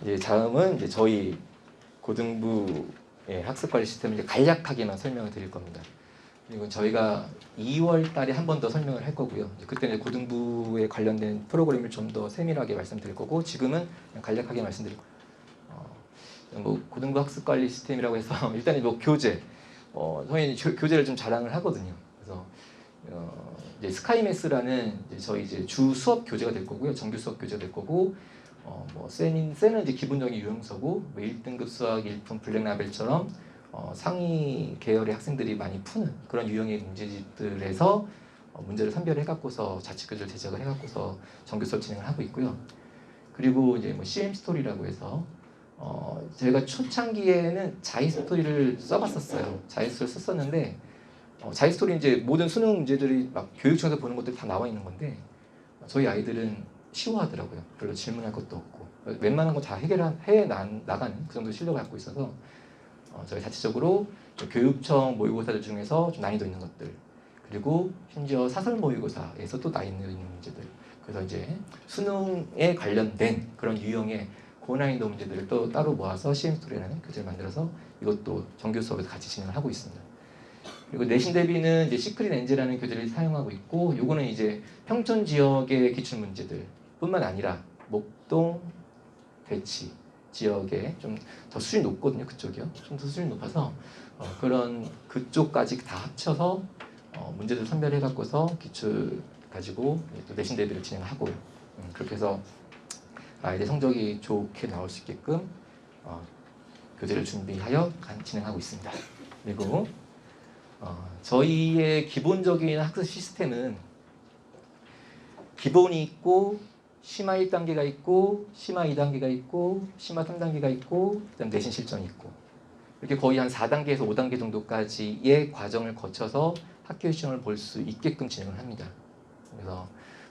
이제 다음은 이제 저희 고등부의 학습관리 시스템을 이제 간략하게만 설명을 드릴 겁니다. 그리고 저희가 2월 달에 한 번 더 설명을 할 거고요. 그때는 고등부에 관련된 프로그램을 좀 더 세밀하게 말씀드릴 거고, 지금은 그냥 간략하게 말씀드릴 거예요. 뭐 고등부 학습관리 시스템이라고 해서 일단은 뭐 교재, 저희 교재를 좀 자랑을 하거든요. 그래서 이제 스카이매스라는 저희 이제 주 수업 교재가 될 거고요. 정규 수업 교재가 될 거고, 뭐 센은 이제 기본적인 유형서고, 뭐 1등급 수학 1품 블랙라벨처럼 상위 계열의 학생들이 많이 푸는 그런 유형의 문제집들에서 문제를 선별해 갖고서 자체 교재를 제작을 해 갖고서 정규 수업 진행을 하고 있고요. 그리고 이제 뭐 CM 스토리라고 해서 제가 초창기에는 자이 스토리를 써봤었어요. 자이 스토리를 썼었는데, 자이 스토리 이제 모든 수능 문제들이 막 교육청에서 보는 것들이 다 나와 있는 건데, 저희 아이들은 쉬워하더라고요. 별로 질문할 것도 없고 웬만한 거 다 해결해 나가는 그 정도 실력을 갖고 있어서 저희 자체적으로 교육청 모의고사들 중에서 좀 난이도 있는 것들, 그리고 심지어 사설 모의고사에서 또 난이도 있는 문제들, 그래서 이제 수능에 관련된 그런 유형의 고난이도 문제들을 또 따로 모아서 CM스토리라는 교재를 만들어서 이것도 정규 수업에서 같이 진행을 하고 있습니다. 그리고 내신 대비는 이제 시크릿 엔젤이라는 교재를 사용하고 있고, 요거는 이제 평촌 지역의 기출 문제들 뿐만 아니라 목동, 대치 지역에 좀 더 수준이 높거든요. 그쪽이요. 좀 더 수준이 높아서 그런 그쪽까지 다 합쳐서 문제들 선별해 갖고서 기출 가지고 또 내신 대비를 진행하고요. 그렇게 해서 아이들 성적이 좋게 나올 수 있게끔 교재를 준비하여 진행하고 있습니다. 그리고 저희의 기본적인 학습 시스템은 기본이 있고, 심화 1단계가 있고, 심화 2단계가 있고, 심화 3단계가 있고, 그다음 내신 실전이 있고, 이렇게 거의 한 4단계에서 5단계 정도까지의 과정을 거쳐서 학교 시험을 볼 수 있게끔 진행을 합니다. 그래서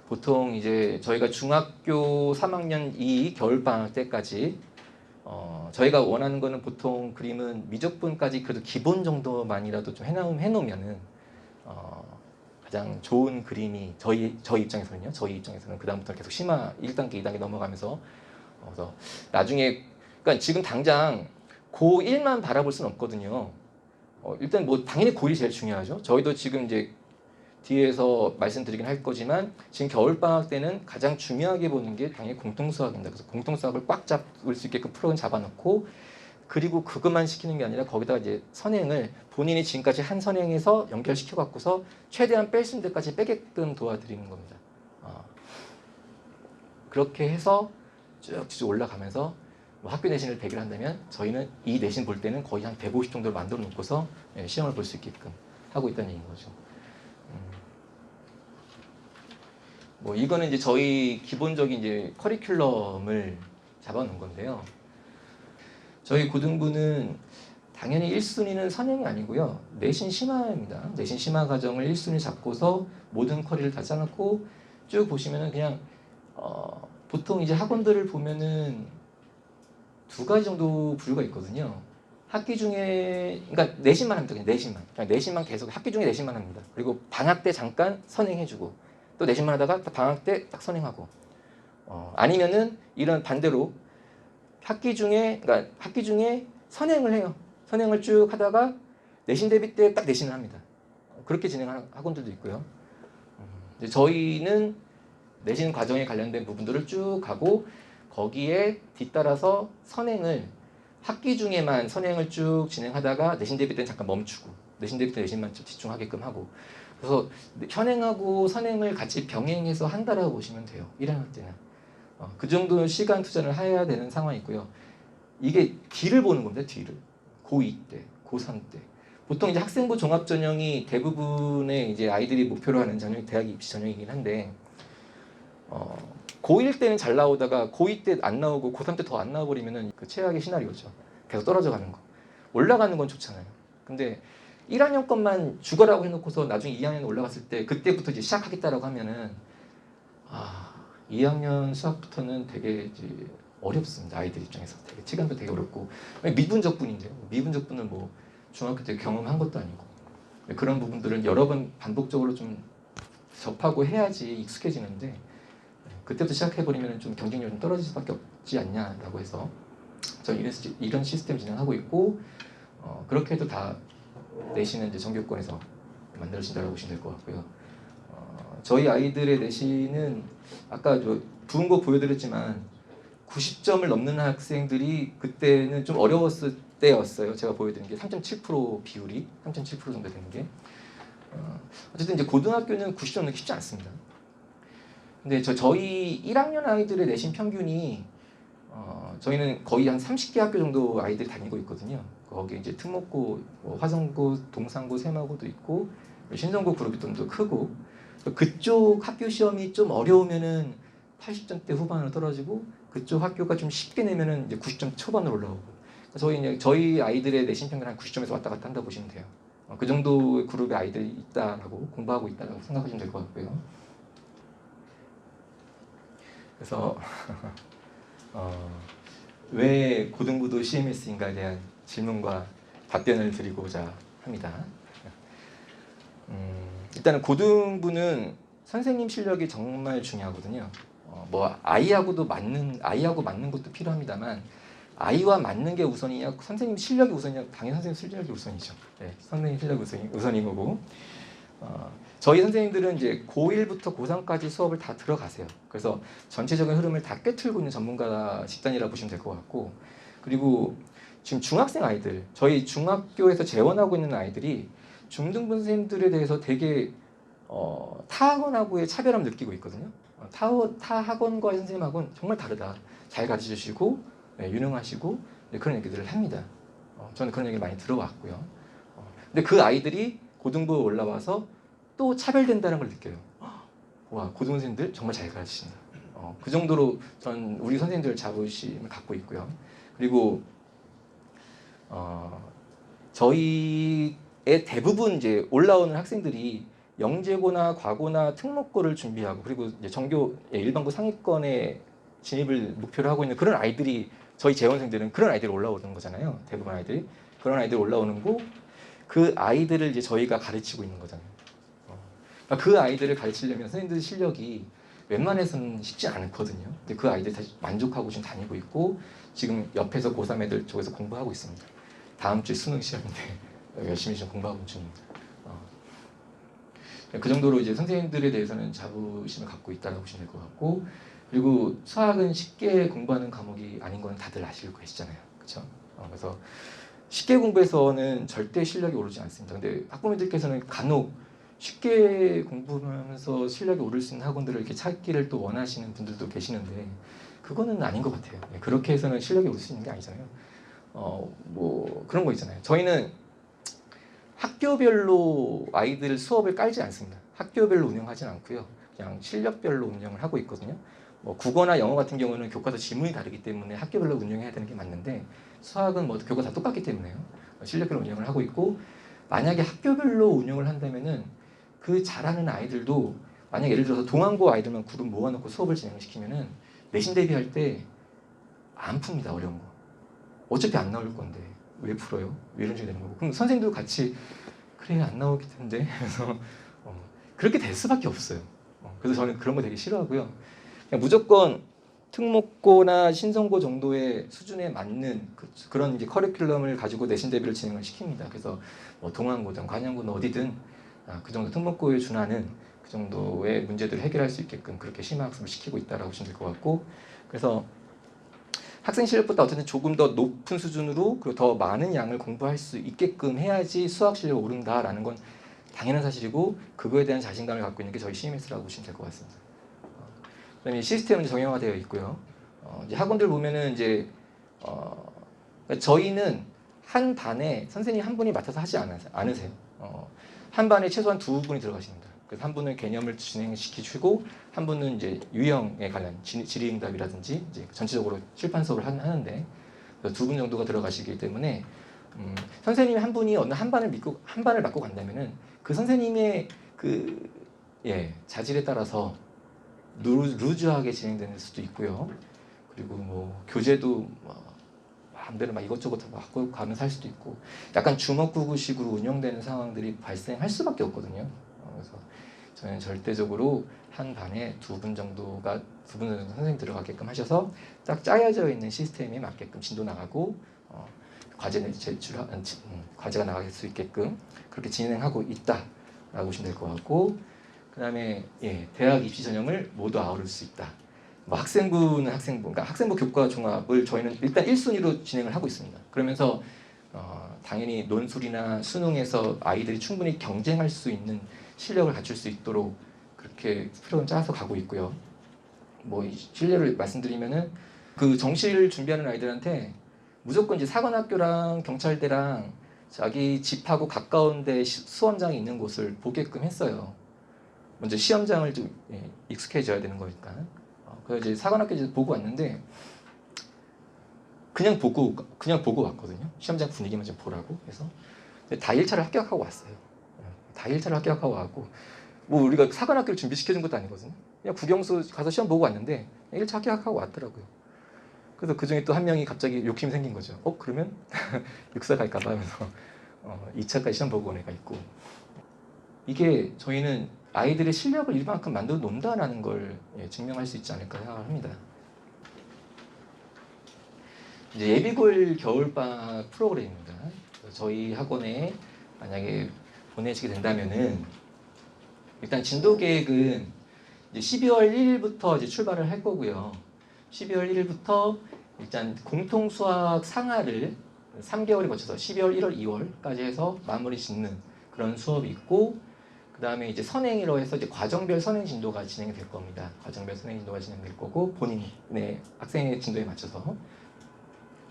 보통 이제 저희가 중학교 3학년 2 겨울방학 때까지 저희가 원하는 거는 보통 그림은 미적분까지 그래도 기본 정도만이라도 좀 해놓으면은 가장 좋은 그림이 저희 입장에서는요. 저희 입장에서는 그 다음부터 계속 심화 1단계, 2단계 넘어가면서 그래서 나중에, 그러니까 지금 당장 고1만 바라볼 수는 없거든요. 일단 뭐 당연히 고1이 제일 중요하죠. 저희도 지금 이제 뒤에서 말씀드리긴 할 거지만 지금 겨울방학 때는 가장 중요하게 보는 게 당연히 공통수학입니다. 그래서 공통수학을 꽉 잡을 수 있게끔 프로그램 잡아놓고, 그리고 그것만 시키는 게 아니라 거기다가 이제 선행을 본인이 지금까지 한 선행에서 연결시켜 갖고서 최대한 뺄 수 있는 데까지 빼게끔 도와드리는 겁니다. 그렇게 해서 쭉 올라가면서 뭐 학교 내신을 100을 한다면 저희는 이 내신 볼 때는 거의 한 150 정도를 만들어 놓고서 시험을 볼 수 있게끔 하고 있다는 얘기인 거죠. 뭐 이거는 이제 저희 기본적인 이제 커리큘럼을 잡아놓은 건데요. 저희 고등부는 당연히 1순위는 선행이 아니고요. 내신 심화입니다. 내신 심화 과정을 1순위 잡고서 모든 커리를 다 짜놓고 쭉 보시면은 그냥 보통 이제 학원들을 보면은 두 가지 정도 부류가 있거든요. 학기 중에, 그러니까 내신만 합니다. 그냥 내신만. 그냥 내신만 계속 학기 중에 내신만 합니다. 그리고 방학 때 잠깐 선행해주고 또 내신만 하다가 방학 때 딱 선행하고, 아니면은 이런 반대로 학기 중에 선행을 해요. 선행을 쭉 하다가 내신 대비 때 딱 내신을 합니다. 그렇게 진행하는 학원들도 있고요. 저희는 내신 과정에 관련된 부분들을 쭉 가고, 거기에 뒤따라서 선행을 학기 중에만 선행을 쭉 진행하다가 내신 대비 때는 잠깐 멈추고, 내신 대비 때 내신만 좀 집중하게끔 하고, 그래서 현행하고 선행을 같이 병행해서 한다라고 보시면 돼요. 1학년 때는. 그 정도 시간 투자를 해야 되는 상황이고요. 이게 뒤를 보는 겁니다. 뒤를. 고2 때, 고3 때. 보통 이제 학생부 종합 전형이 대부분의 이제 아이들이 목표로 하는 전형이 대학 입시 전형이긴 한데, 고1 때는 잘 나오다가 고2 때 안 나오고 고3 때 더 안 나와버리면은 그 최악의 시나리오죠. 계속 떨어져 가는 거. 올라가는 건 좋잖아요. 근데 1학년 것만 죽어라고 해놓고서 나중에 2학년 올라갔을 때 그때부터 이제 시작하겠다라고 하면은 2학년 수학부터는 되게 이제 어렵습니다. 아이들 입장에서 되게 체감도 되게 어렵고, 미분적분인데요. 미분적분은 뭐 중학교 때 경험한 것도 아니고, 그런 부분들은 여러 번 반복적으로 좀 접하고 해야지 익숙해지는데, 그때부터 시작해버리면 좀 경쟁력이 좀 떨어질 수밖에 없지 않냐라고 해서 저희 이런 시스템 진행하고 있고 그렇게 해도 다 내신은 이제 정교육권에서 만들어진다고 보시면 될 것 같고요. 저희 아이들의 내신은 아까 저 부은 거 보여드렸지만 90점을 넘는 학생들이 그때는 좀 어려웠을 때였어요. 제가 보여드린 게 3.7% 비율이 3.7% 정도 되는 게 어쨌든 이제 고등학교는 90점 넘기 쉽지 않습니다. 근데 저희 1학년 아이들의 내신 평균이 저희는 거의 한 30개 학교 정도 아이들이 다니고 있거든요. 거기 이제 특목고, 화성고, 동산고, 세마고도 있고 신성고 그룹이 좀 더 크고 그쪽 학교 시험이 좀 어려우면은 80점대 후반으로 떨어지고 그쪽 학교가 좀 쉽게 내면은 이제 90점 초반으로 올라오고 저희 아이들의 내신 평균 한 90점에서 왔다 갔다 한다 보시면 돼요. 그 정도의 그룹의 아이들이 있다라고 공부하고 있다라고 생각하시면 될 것 같고요. 그래서 왜 고등부도 CMS인가에 대한 질문과 답변을 드리고자 합니다. 일단은 고등부는 선생님 실력이 정말 중요하거든요. 아이하고 맞는 것도 필요합니다만 아이와 맞는 게 우선이냐 선생님 실력이 우선이냐 당연히 선생님 실력이 우선이죠. 네, 선생님 실력이 우선인 거고 저희 선생님들은 이제 고1부터 고3까지 수업을 다 들어가세요. 그래서 전체적인 흐름을 다 꿰뚫고 있는 전문가 집단이라 보시면 될 것 같고 그리고 지금 중학생 아이들 저희 중학교에서 재원하고 있는 아이들이 중등부 선생님들에 대해서 되게 타 학원하고의 차별함을 느끼고 있거든요. 타 학원과의 선생님하고는 정말 다르다. 잘 가르쳐 주시고 유능하시고 그런 얘기들을 합니다. 저는 그런 얘기를 많이 들어왔고요. 근데 그 아이들이 고등부에 올라와서 또 차별된다는 걸 느껴요. 와, 고등 선생님들 정말 잘 가르치신다. 그 정도로 전 우리 선생님들 자부심을 갖고 있고요. 그리고 저희의 대부분 이제 올라오는 학생들이 영재고나 과고나 특목고를 준비하고 그리고 이제 정교 일반고 상위권에 진입을 목표로 하고 있는 그런 아이들이 저희 재원생들은 그런 아이들이 올라오는 거잖아요. 대부분 아이들이 그런 아이들이 올라오는 거 그 아이들을 이제 저희가 가르치고 있는 거잖아요. 그러니까 그 아이들을 가르치려면 선생님들 실력이 웬만해서는 쉽지 않거든요. 근데 그 아이들이 다 만족하고 지금 다니고 있고 지금 옆에서 고3 애들 쪽에서 공부하고 있습니다. 다음 주에 수능 시험인데 열심히 좀 공부하고 중입니다. 그 정도로 이제 선생님들에 대해서는 자부심을 갖고 있다고 보시면 될 것 같고 그리고 수학은 쉽게 공부하는 과목이 아닌 건 다들 아실 것이잖아요. 그렇죠? 그래서 쉽게 공부해서는 절대 실력이 오르지 않습니다. 근데 학부모님들께서는 간혹 쉽게 공부하면서 실력이 오를 수 있는 학원들을 이렇게 찾기를 또 원하시는 분들도 계시는데 그거는 아닌 것 같아요. 그렇게 해서는 실력이 오를 수 있는 게 아니잖아요. 그런 거 있잖아요. 저희는 학교별로 아이들 수업을 깔지 않습니다. 학교별로 운영하진 않고요. 그냥 실력별로 운영을 하고 있거든요. 국어나 영어 같은 경우는 교과서 지문이 다르기 때문에 학교별로 운영해야 되는 게 맞는데 수학은 교과 다 똑같기 때문에요. 실력별로 운영을 하고 있고 만약에 학교별로 운영을 한다면은 그 잘하는 아이들도 만약 예를 들어서 동안고 아이들만 그룹 모아놓고 수업을 진행시키면은 내신 대비할 때 안 풉니다. 어려운 거. 어차피 안 나올 건데 왜 풀어요? 왜 이런 식이 되는 거고. 그럼 선생님도 같이 그래 안 나오기 텐데 그래서 그렇게 될 수밖에 없어요. 그래서 저는 그런 거 되게 싫어하고요. 그냥 무조건 특목고나 신성고 정도의 수준에 맞는 그런 이제 커리큘럼을 가지고 내신 대비를 진행을 시킵니다. 그래서 동안고든 관영고든 어디든 그 정도 특목고에 준하는 그 정도의 문제들을 해결할 수 있게끔 그렇게 심화학습을 시키고 있다라고 보시면 될 것 같고 그래서 학생 실력보다 어쨌든 조금 더 높은 수준으로 그리고 더 많은 양을 공부할 수 있게끔 해야지 수학 실력이 오른다라는 건 당연한 사실이고 그거에 대한 자신감을 갖고 있는 게 저희 CMS라고 보시면 될 것 같습니다. 그다음에 시스템은 정형화되어 있고요. 이제 학원들 보면은 이제 저희는 한 반에 선생님 한 분이 맡아서 하지 않으세요. 한 반에 최소한 두 분이 들어가십니다. 그래서 한 분은 개념을 진행시키시고 한 분은 이제 유형에 관련 질의응답이라든지 이제 전체적으로 출판 수업을 하는데 두 분 정도가 들어가시기 때문에 선생님 한 분이 어느 한 반을 맡고 간다면은 그 선생님의 그 자질에 따라서 루즈하게 진행되는 수도 있고요. 그리고 교재도 마음대로 이것저것 바꾸고 가면서 할 수도 있고 약간 주먹구구식으로 운영되는 상황들이 발생할 수밖에 없거든요. 그래서 저는 절대적으로 한 반에 두 분 정도 선생님 들어가게끔 하셔서 딱 짜여져 있는 시스템에 맞게끔 진도 나가고 과제는 과제가 나갈 수 있게끔 그렇게 진행하고 있다라고 보시면 될 것 같고, 그 다음에 대학 입시 전형을 모두 아우를 수 있다. 뭐 학생부는 그러니까 학생부 교과 종합을 저희는 일단 1순위로 진행을 하고 있습니다. 그러면서 당연히 논술이나 수능에서 아이들이 충분히 경쟁할 수 있는 실력을 갖출 수 있도록 그렇게 프로그램 짜서 가고 있고요. 뭐 실례를 말씀드리면은 그 정시를 준비하는 아이들한테 무조건 이제 사관학교랑 경찰대랑 자기 집하고 가까운데 수험장이 있는 곳을 보게끔 했어요. 먼저 시험장을 좀 익숙해져야 되는 거니까. 그래서 이제 사관학교 이제 보고 왔는데 그냥 보고 왔거든요. 시험장 분위기만 좀 보라고 해서. 다 1차를 합격하고 왔어요. 다 1차를 합격하고 왔고, 뭐 우리가 사관학교를 준비시켜준 것도 아니거든요. 그냥 국영수 가서 시험 보고 왔는데 1차 합격하고 왔더라고요. 그래서 그 중에 또 한 명이 갑자기 욕심이 생긴 거죠. 그러면 육사 갈까 봐 하면서 2차까지 시험 보고 온 애가 있고, 이게 저희는 아이들의 실력을 이만큼 만들어 놓는다라는 걸 증명할 수 있지 않을까 생각합니다. 이제 예비고일 겨울방학 프로그램입니다. 저희 학원에 만약에 보내시게 된다면은 일단 진도 계획은 이제 12월 1일부터 이제 출발을 할 거고요. 12월 1일부터 일단 공통 수학 상하를 3개월에 거쳐서 12월, 1월, 2월까지 해서 마무리 짓는 그런 수업이 있고, 그 다음에 이제 선행이라고 해서 이제 과정별 선행 진도가 진행이 될 겁니다. 과정별 선행 진도가 진행될 거고, 본인의 학생의 진도에 맞춰서.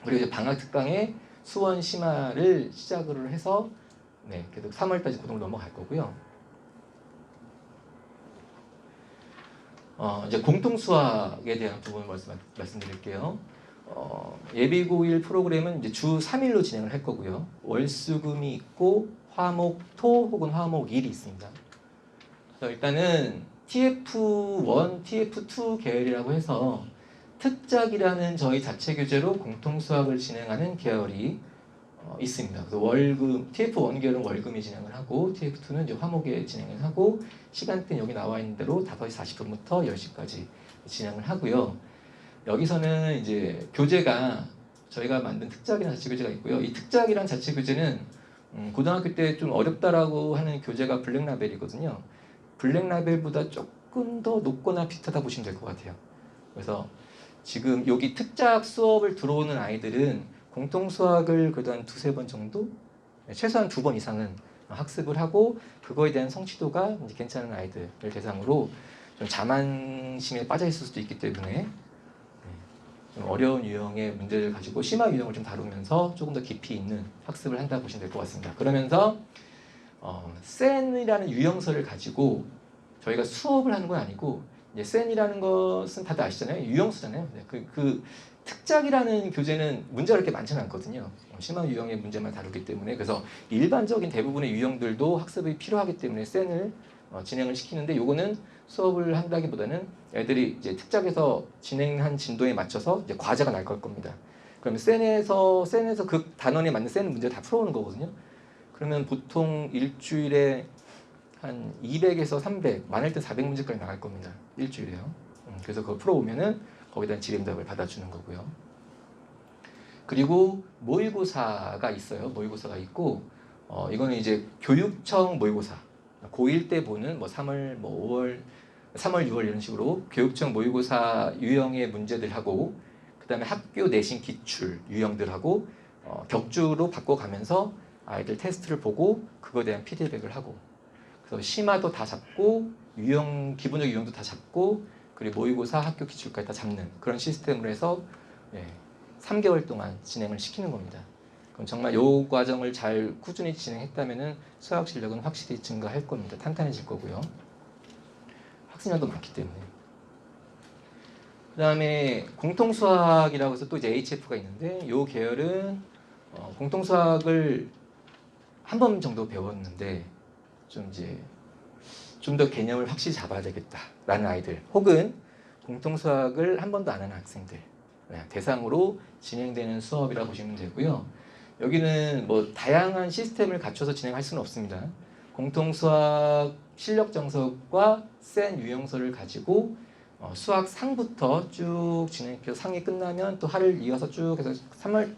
그리고 이제 방학 특강에 수원 심화를 시작으로 해서 계속 3월까지 고등을 넘어갈 거고요. 이제 공통 수학에 대한 부분을 말씀드릴게요. 예비고일 프로그램은 이제 주 3일로 진행을 할 거고요. 월수금이 있고 화목 토 혹은 화목 일이 있습니다. 그래서 일단은 TF1, TF2 계열이라고 해서 특작이라는 저희 자체 교재로 공통 수학을 진행하는 계열이 있습니다. 그래서 월금, TF1 계열은 월금이 진행을 하고, TF2는 이제 화목에 진행을 하고, 시간대는 여기 나와 있는 대로 5시 40분부터 10시까지 진행을 하고요. 여기서는 이제 교재가 저희가 만든 특작이라는 자체 교재가 있고요. 이 특작이라는 자체 교재는 고등학교 때 좀 어렵다라고 하는 교재가 블랙라벨이거든요. 블랙라벨보다 조금 더 높거나 비슷하다 보시면 될 것 같아요. 그래서 지금 여기 특작 수업을 들어오는 아이들은 공통 수학을 그래도 한 2-3번 정도? 최소한 2번 이상은 학습을 하고, 그거에 대한 성취도가 이제 괜찮은 아이들을 대상으로 좀 자만심에 빠져 있을 수도 있기 때문에 좀 어려운 유형의 문제를 가지고 심화 유형을 좀 다루면서 조금 더 깊이 있는 학습을 한다고 보시면 될 것 같습니다. 그러면서 센이라는 유형서를 가지고 저희가 수업을 하는 건 아니고, 이제 센이라는 것은 다들 아시잖아요. 유형수잖아요. 그 특작이라는 교재는 문제가 그렇게 많지는 않거든요. 심화 유형의 문제만 다루기 때문에. 그래서 일반적인 대부분의 유형들도 학습이 필요하기 때문에 센을 진행을 시키는데, 요거는 수업을 한다기보다는 애들이 이제 특작에서 진행한 진도에 맞춰서 이제 과제가 날 걸 겁니다. 그러면 센에서 그 단원에 맞는 센 문제를 다 풀어오는 거거든요. 그러면 보통 일주일에 한 200에서 300, 많을 때 400문제까지 나갈 겁니다. 일주일에요. 그래서 그거 풀어오면은 거기다 지름답을 받아주는 거고요. 그리고 모의고사가 있어요. 모의고사가 있고, 이거는 이제 교육청 모의고사. 고1 때 보는 뭐 3월, 뭐 5월, 3월, 6월 이런 식으로 교육청 모의고사 유형의 문제들하고, 그 다음에 학교 내신 기출 유형들하고 격주로 바꿔가면서 아이들 테스트를 보고 그거에 대한 피드백을 하고, 그래서 심화도 다 잡고 유형, 기본적 유형도 다 잡고, 그리고 모의고사 학교 기출까지 다 잡는 그런 시스템으로 해서 3개월 동안 진행을 시키는 겁니다. 그럼 정말 이 과정을 잘 꾸준히 진행했다면은 수학 실력은 확실히 증가할 겁니다. 탄탄해질 거고요. 학습량도 많기 때문에. 그 다음에 공통수학이라고 해서 또 이제 HF가 있는데, 이 계열은 공통수학을 한 번 정도 배웠는데 좀 더 개념을 확실히 잡아야 되겠다라는 아이들, 혹은 공통수학을 한 번도 안 하는 학생들 대상으로 진행되는 수업이라고 보시면 되고요. 여기는 뭐 다양한 시스템을 갖춰서 진행할 수는 없습니다. 공통 수학 실력 정석과 센 유형서를 가지고 수학 상부터 쭉 진행해서 상이 끝나면 또 하를 이어서 쭉 해서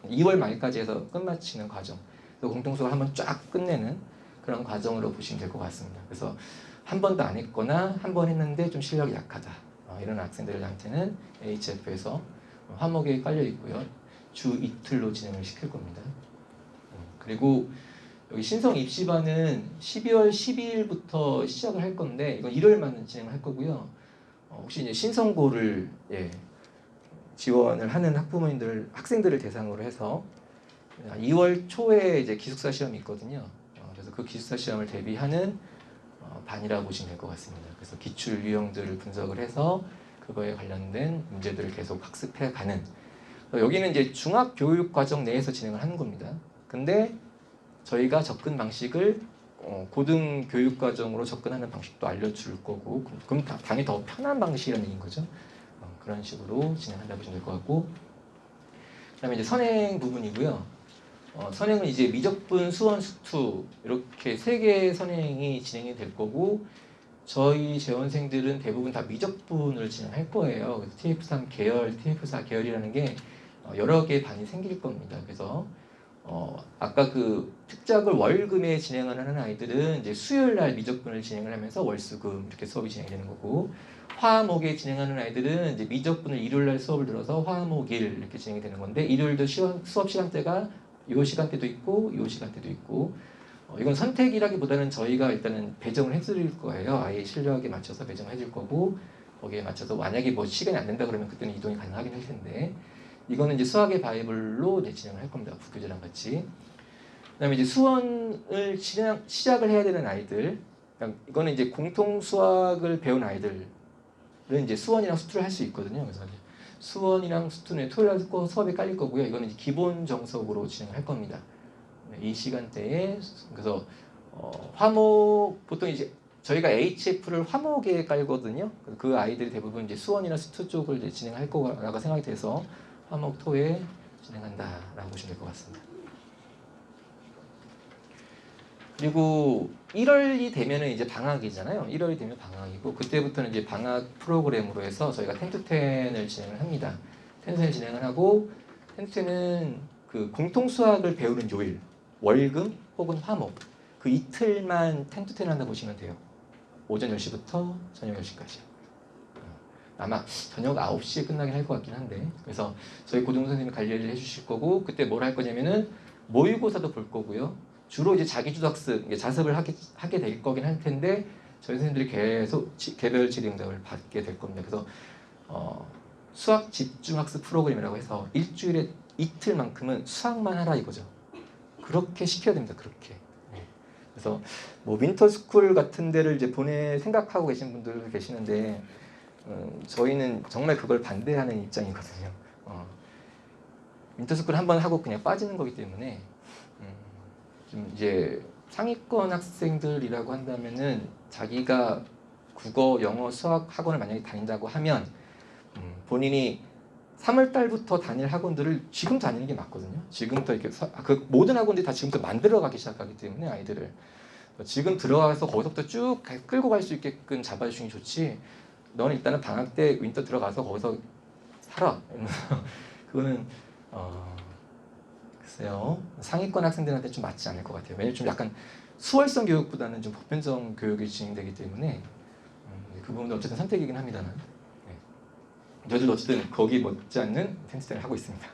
2월 말까지 해서 끝마치는 과정. 그래서 공통 수학을 한번 쫙 끝내는 그런 과정으로 보시면 될 것 같습니다. 그래서 한 번도 안 했거나 한 번 했는데 좀 실력이 약하다. 이런 학생들한테는 HF에서 화목에 깔려 있고요. 주 이틀로 진행을 시킬 겁니다. 그리고 여기 신성 입시반은 12월 12일부터 시작을 할 건데 이건 1월만 진행을 할 거고요. 혹시 이제 신성고를 지원을 하는 학생들을 대상으로 해서 2월 초에 이제 기숙사 시험이 있거든요. 그래서 그 기숙사 시험을 대비하는 반이라고 보시면 될 것 같습니다. 그래서 기출 유형들을 분석을 해서 그거에 관련된 문제들을 계속 학습해가는. 여기는 이제 중학교육과정 내에서 진행을 하는 겁니다. 근데 저희가 접근 방식을 고등교육과정으로 접근하는 방식도 알려줄 거고, 그럼 당연히 더 편한 방식이라는 얘기인 거죠. 그런 식으로 진행한다고 보시면 될 것 같고, 그다음에 이제 선행 부분이고요. 선행은 이제 미적분, 수원, 수투 이렇게 3개의 선행이 진행이 될 거고, 저희 재원생들은 대부분 다 미적분을 진행할 거예요. 그래서 TF3 계열, TF4 계열이라는 게 여러 개의 반이 생길 겁니다. 그래서 아까 그 특작을 월금에 진행을 하는 아이들은 이제 수요일 날 미적분을 진행을 하면서 월수금 이렇게 수업이 진행이 되는 거고, 화목에 진행하는 아이들은 이제 미적분을 일요일 날 수업을 들어서 화목일 이렇게 진행이 되는 건데, 일요일도 수업 시간대가 요 시간대도 있고 요 시간대도 있고, 이건 선택이라기보다는 저희가 일단은 배정을 해드릴 거예요. 아이의 실력에 맞춰서 배정을 해줄 거고, 거기에 맞춰서 만약에 뭐 시간이 안 된다 그러면 그때는 이동이 가능하긴 할 텐데, 이거는 이제 수학의 바이블로 이제 진행을 할 겁니다. 부교재랑 같이. 그다음에 이제 수원을 시작을 해야 되는 아이들, 이거는 이제 공통 수학을 배운 아이들은 이제 수원이랑 수투를 할 수 있거든요. 그래서 이제 수원이랑 수투는 토요일 날 수업에 깔릴 거고요. 이거는 이제 기본 정석으로 진행할 겁니다. 이 시간대에. 그래서 화목 보통 이제 저희가 HF를 화목에 깔거든요. 그 아이들이 대부분 이제 수원이나 수투 쪽을 이제 진행할 거라고 생각이 돼서 화목 토에 진행한다라고 보시면 될 것 같습니다. 그리고 1월이 되면은 이제 방학이잖아요. 1월이 되면 방학이고, 그때부터는 이제 방학 프로그램으로 해서 저희가 10-10을 진행을 합니다. 10-10을 진행을 하고, 10-10은 그 공통 수학을 배우는 요일, 월금 혹은 화목, 그 이틀만 10-10 한다고 보시면 돼요. 오전 10시부터 저녁 10시까지. 아마 저녁 9시에 끝나긴 할 것 같긴 한데, 그래서 저희 고등부 선생님이 관리를 해주실 거고, 그때 뭘 할 거냐면은 모의고사도 볼 거고요. 주로 이제 자기주도학습, 자습을 하게 될 거긴 할 텐데, 저희 선생님들이 계속 개별 질의응답을 받게 될 겁니다. 그래서 수학 집중학습 프로그램이라고 해서 일주일에 이틀만큼은 수학만 하라 이거죠. 그렇게 시켜야 됩니다. 그렇게. 그래서 뭐 윈터스쿨 같은 데를 이제 생각하고 계신 분들 계시는데, 저희는 정말 그걸 반대하는 입장이거든요. 윈터스쿨 한번 하고 그냥 빠지는 거기 때문에, 좀 이제 상위권 학생들이라고 한다면은 자기가 국어, 영어, 수학 학원을 만약에 다닌다고 하면 본인이 3월 달부터 다닐 학원들을 지금 다니는 게 맞거든요. 지금부터 이렇게 그 모든 학원들이 다 지금부터 만들어가기 시작하기 때문에 아이들을 지금 들어가서 거기서부터 쭉 끌고 갈 수 있게끔 잡아주시는 게 좋지. 너는 일단은 방학 때 윈터 들어가서 거기서 살아. 그거는 글쎄요, 상위권 학생들한테 좀 맞지 않을 것 같아요. 왜냐면 좀 약간 수월성 교육보다는 좀 보편성 교육이 진행되기 때문에 그 부분도 어쨌든 선택이긴 합니다만, 저희도 어쨌든 거기 못지않는 텐스를 하고 있습니다.